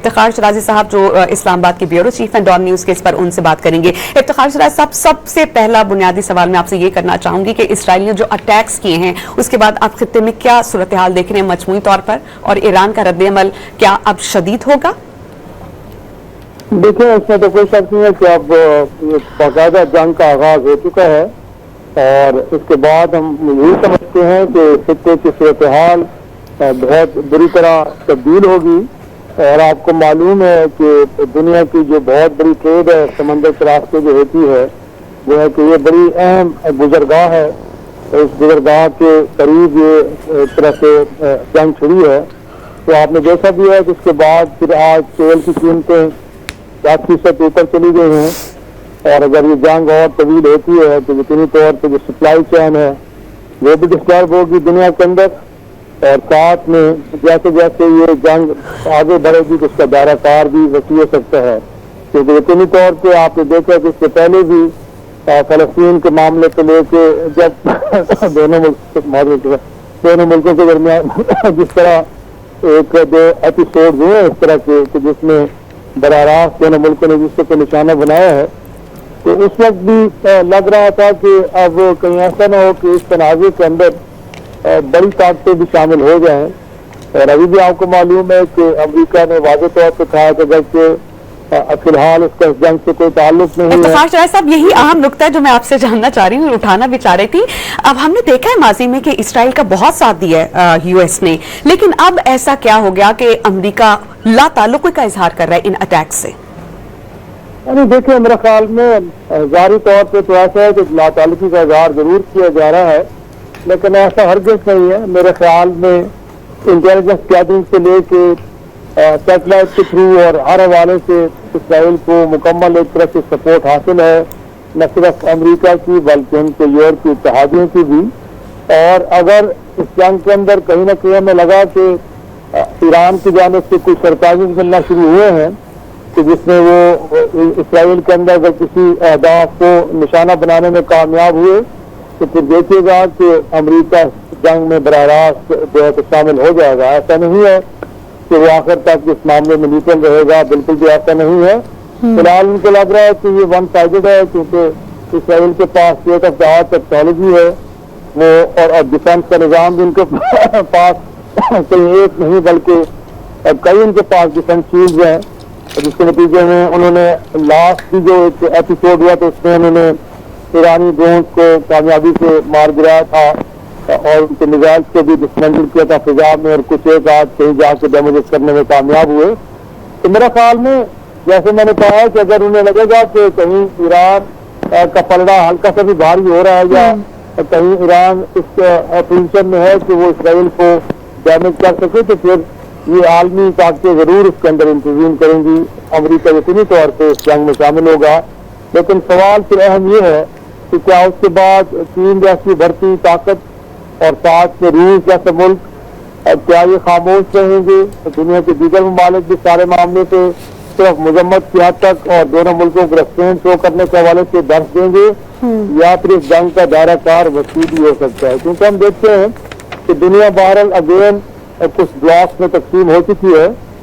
افتخار شرازی صاحب جو اسلام آباد کے بیورو چیف ہیں ڈان نیوز کے، اس پر ان سے بات کریں گے۔ افتخار شرازی صاحب، سب سے پہلا بنیادی سوال میں آپ سے یہ کرنا چاہوں گی کہ اسرائیل نے جو اٹیکس کیے ہیں اس کے بعد آپ خطے میں کیا صورتحال دیکھ رہے ہیں مجموعی طور پر، اور ایران کا رد عمل کیا اب شدید ہوگا؟ دیکھیں، اس میں تو کوئی شک نہیں ہے کہ اب باقاعدہ جنگ کا آغاز ہو چکا ہے، اور اس کے بعد ہم یہی سمجھتے ہیں کہ خطے کی صورتحال بہت بری طرح تبدیل ہوگی۔ اور آپ کو معلوم ہے کہ دنیا کی جو بہت بڑی ٹریڈ ہے سمندر کے راستے جو ہوتی ہے، وہ ہے کہ یہ بڑی اہم گزرگاہ ہے۔ اس گزرگاہ کے قریب یہ ایک طرح سے جنگ چھڑی ہے۔ تو آپ نے دیکھا بھی ہے کہ اس کے بعد پھر آج تیل کی قیمتیں 10% اوپر چلی گئی ہیں، اور اگر یہ جنگ اور طویل ہوتی ہے تو یقینی طور پہ جو سپلائی چین ہے وہ بھی ڈسٹرب ہوگی دنیا کے اندر، اور ساتھ میں جیسے جیسے یہ جنگ آگے بڑھے گی تو اس کا دائرہ کار بھی وسیع ہو سکتا ہے، کیونکہ یقینی طور پہ آپ نے دیکھا کہ اس سے پہلے بھی فلسطین کے معاملے کو لے کے جب دونوں ملکوں کے درمیان جس طرح ایک دو ایپیسوڈ ہوئے اس طرح کے کہ جس میں براہ راست دونوں ملکوں نے جس کو نشانہ بنایا ہے، تو اس وقت بھی لگ رہا تھا کہ اب کہیں ایسا نہ ہو کہ اس تنازع کے اندر بڑی طاقتیں بھی شامل ہو جائیں۔ اور ابھی بھی آپ کو معلوم ہے کہ امریکہ نے واضح طور پہ کہا کہ اگرچہ فی الحال اس کا اس جنگ سے کوئی تعلق نہیں ہے۔ افتخار شرازی صاحب، یہی اہم نقطہ ہے جو میں آپ سے جاننا چاہ رہی ہوں، اٹھانا بھی چاہ رہی تھی۔ اب ہم نے دیکھا ہے ماضی میں کہ اسرائیل کا بہت ساتھ دیا ہے یو ایس نے، لیکن اب ایسا کیا ہو گیا کہ امریکہ لا تعلقی کا اظہار کر رہا ہے ان اٹیک سے؟ یعنی دیکھیں، میرے خیال میں ظاہری طور پہ تو ایسا ہے کہ لا تعلقی کا اظہار ضرور کیا جا رہا ہے، لیکن ایسا ہرگز نہیں ہے۔ میرے خیال میں انٹیلیجنس گیدرنگ سے لے کے سیٹلائٹ کے تھرو اور ہر حوالے سے اسرائیل کو مکمل ایک طرح سے سپورٹ حاصل ہے، نہ صرف امریکہ کی بلکہ ان کے یورپی اتحادیوں کی بھی۔ اور اگر اس جنگ کے اندر کہیں نہ کہیں ہمیں لگا کہ ایران کی جانب سے کچھ سرکاری ملنا شروع ہوئے ہیں کہ جس میں وہ اسرائیل کے اندر اگر کسی اہداف کو نشانہ بنانے میں کامیاب ہوئے تو پھر دیکھیے گا کہ امریکہ جنگ میں براہ راست جو ہے شامل ہو جائے گا۔ ایسا نہیں ہے کہ وہ آخر تک اس معاملے میں نیوٹرل رہے گا، بالکل بھی ایسا نہیں ہے۔ فی الحال ان کو لگ رہا ہے کہ یہ ون سائیڈڈ ہے، کیونکہ اسرائیل کے پاس state of the art technology ہے وہ، اور ڈیفینس کا نظام بھی ان کے پاس کہیں ایک نہیں بلکہ کئی ان کے پاس ڈیفینس شیلڈز ہیں، جس کے نتیجے میں انہوں نے لاسٹ کی جو ایک ایپیسوڈ ہوا تو اس میں انہوں نے ایرانی ڈرونز کو کامیابی سے مار گرایا تھا اور ان کے میزائل کو بھی ڈسمینٹل کیا تھا فضا میں، اور کچھ ایک آدھ کہیں جا کے ڈیمیج کرنے میں کامیاب ہوئے۔ تو میرا خیال میں جیسے میں نے کہا کہ اگر انہیں لگے گا کہ کہیں ایران کا پلڑا ہلکا سا بھی بھاری ہو رہا ہے یا کہیں ایران اس پوزیشن میں ہے کہ وہ اسرائیل کو ڈیمیج کر سکے، تو پھر یہ عالمی طاقتیں ضرور اس کے اندر انتظام کریں گی۔ امریکہ یقینی طور پہ اس جنگ میں شامل ہوگا، لیکن سوال پھر اہم یہ ہے کہ کیا اس کے بعد چین جیسی بڑھتی طاقت اور ساتھ میں روس جیسے ملک کیا یہ خاموش رہیں گے؟ دنیا کے دیگر ممالک بھی سارے معاملے پہ صرف مذمت کی حد تک اور دونوں ملکوں کو ریسٹرین شو کرنے کے حوالے سے درس دیں گے، یا پھر اس جنگ کا دائرہ کار وسیع بھی ہو سکتا ہے؟ کیونکہ ہم دیکھتے ہیں کہ دنیا بہرحال اگین کچھ بلاکس میں تقسیم ہو چکی ہے،